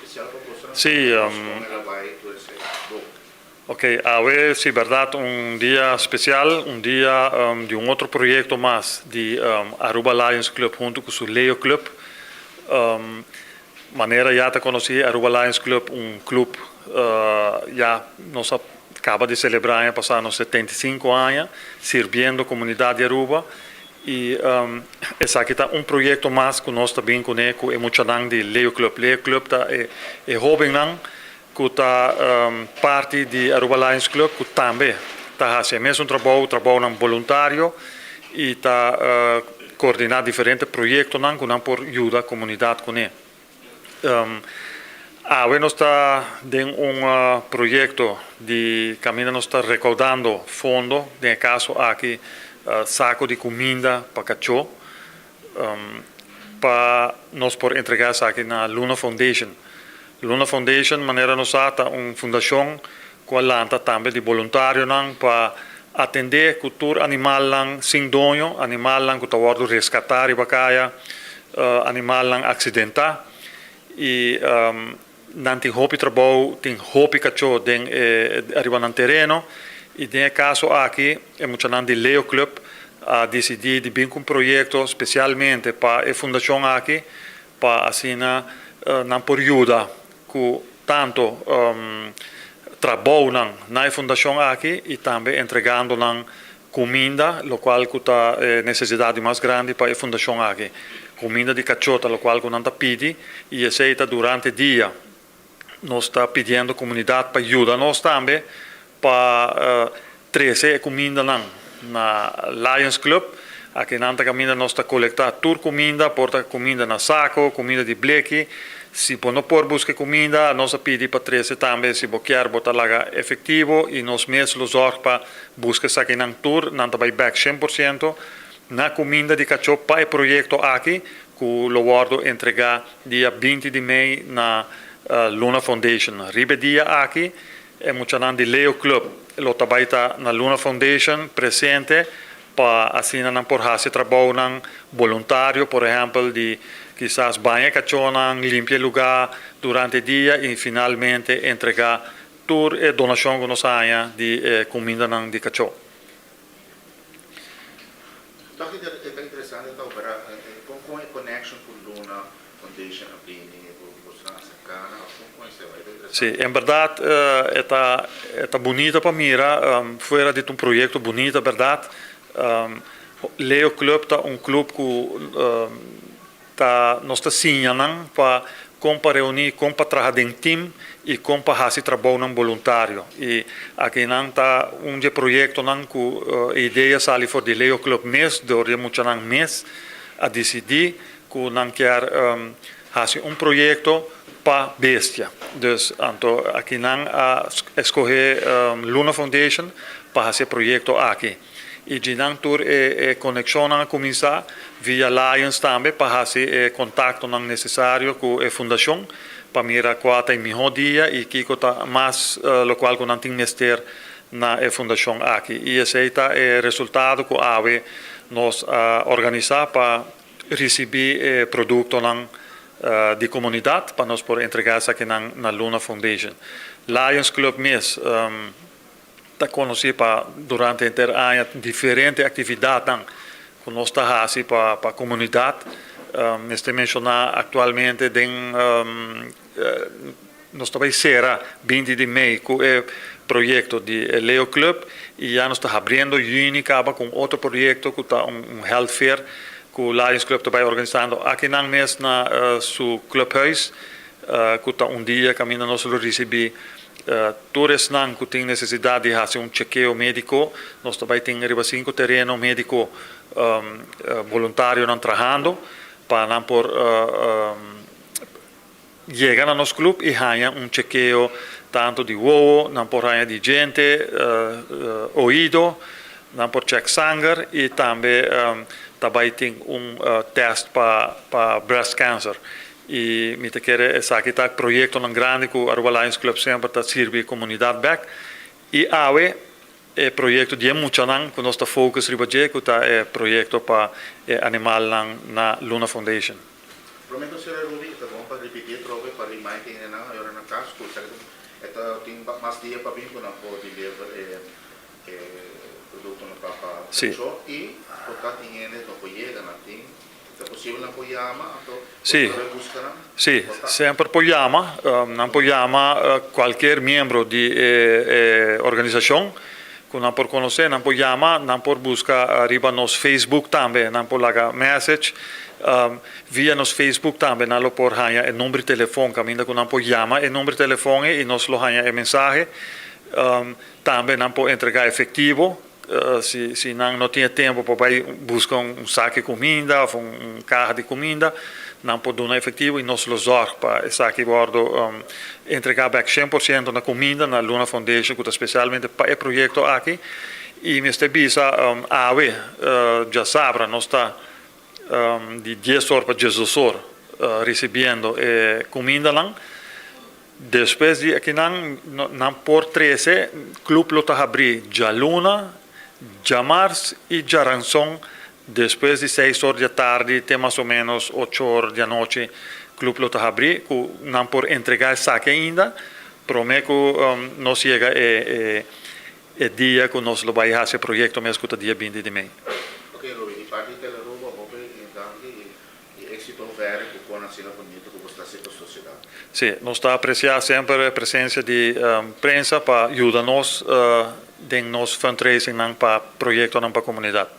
especial para Sí, ok, hoy sí, verdad, un día especial, un día de un otro proyecto más de Aruba Lions Club junto con su Leo Club. Manera ya te conocí, Aruba Lions Club, un club ya nos acaba de celebrar en pasados 75 años, sirviendo comunidad de Aruba. Y es aquí está un proyecto más que nós também conhecemos, é muito de Leo Club. Leo Club é jovem que está parte de Aruba Lions Club, que também está fazendo mesmo trabalho voluntário e está coordenando diferentes projetos que não por ajuda a comunidade com ele. Agora nós está em projeto de caminho nós está recaudando fundo, no caso aqui saco de comida para cachorro, para nós por entregar aqui na Luna Foundation. Luna Foundation, maneira nós ata uma fundação que lanta também de voluntário para atender a cultura animal sem dono, animal que está sendo resgatado e bacaia, animal acidental e não tem roupa trabalho, tem roupa cachorro tem arriba no terreno. E nesse caso aqui, é muito de Leo Club a decidir de vir com um projeto especialmente para a fundação aqui, para assim não por ajuda com tanto trabalho na fundação aqui e também entregando comida, o qual está necessidade mais grande para a fundação aqui. Comida de cachorro, o qual não está pedindo e aceita durante o dia. Nós está pedindo a comunidade para ajudar nós também para trazer comida na Lions Club. Aqui nanta comida nós está coletando toda comida, porta comida na saco, comida de bleque. Se não por buscar comida, nós pedimos para trazer também, se quer botar lá efetivo e nós mesmos zorg para buscar aqui na tour, nanta vai back 100% na comida de cachorro para o projeto aqui, que lo guardo entregar dia 20 de maio na Luna Foundation. Ribe dia aqui, é muito de Leo Club, lo trabalha na Luna Foundation presente para assim não por fazer trabalho voluntário, por exemplo, de quizás banhar cachorro, limpar lugar durante o dia e finalmente entregar toda a donação que nós temos de comida de cachorro. Então, é interessante então para com a connection com Luna Foundation aqui. Sim, em verdade, é bonita para mim, fora de um projeto bonito, verdade. Leo Club é clube que nós está sinalando para reunir, para trabalhar em time e para fazer trabalho voluntário. E aqui está projeto que a ideia sai fora de Leo Club mês, durante muito mês, a decidir que não quer fazer projeto para bestia. Dus aqui não escolher Luna Foundation para fazer projeto aqui. E de não ter conexão a começar via Lions também para fazer contato necessário com a fundação para mirar qual é o melhor dia e que está mais o qual não tem mestre na fundação aqui. E esse é o resultado que nós organizar para receber produto de comunidade para nós poder entregar isso aqui na Luna Foundation. Lions Club mesmo está conhecido durante o inteiro ano diferentes atividades que nós estamos fazendo para a comunidade. Neste mencionar atualmente nós também será 20 de maio com o projeto de Leo Club e já nós estamos abrindo junho com outro projeto que está health fair que o Lions Club está organizando aqui na mesmo na seu clubhuis, que está dia caminho nós receber todos que têm necessidade de fazer chequeio médico, nós também temos 5 terreno médico voluntário trabalhando para não por chegar a nosso clube e ganhar chequeio tanto de ovo, não por ganhar de gente, ouído, não por check sangue e também tem teste para breast cancer. E me quero aqui está projeto grande que o Aruba Lions Club sempre está servindo a comunidade back. E agora é projeto de muito que nós está focus que está projeto para animal na Luna Foundation. Prometo ser Ruby, está bom para repetir, para remind que na ahora na caso ko sa ito ting mas dia pa bin ko na po deliver produkto na papa Sì. e portati in no po llega na ting se possibile na po llama to Sì. buscano Sì, sempre non chiama qualche membro di organizzazione, che non può conoscere, non può chiamare, non può buscare arriba nos Facebook también, non può laga message, via nos Facebook también, non lo può hanya il numero di telefono, cammina che non può chiamare, il numero di telefono e nos lo hanya il messaggio, también non può entregare effettivo, se non tiene tempo poi busca un sacco di comida o un carro di comida, non può dare effettivo e nos lo zorg para essa que bordo entregar back 100% na comida na Luna Foundation que specialmente para o projeto aqui e mi stebisa ave già sabrà non sta di 10 ore per 10 ore ricevendo comida lang depois de aqui não por 13 club lo tá abrir já Luna já Mars e já Ranson. Después de 6 horas de tarde, tem mais ou menos 8 horas de noite, o clube lo está abrir, que não por entregar saque ainda, prometo que nós chega o dia que nós lo vai fazer projeto mesmo que dia 20 de maio. Ok, Rui, di parte della roba, intanto esito vero che può essere bonito con questa società. Sì, nós está apreciando sempre a presença de prensa para ajudar nós em nosso fundraising para projeto para a comunidade.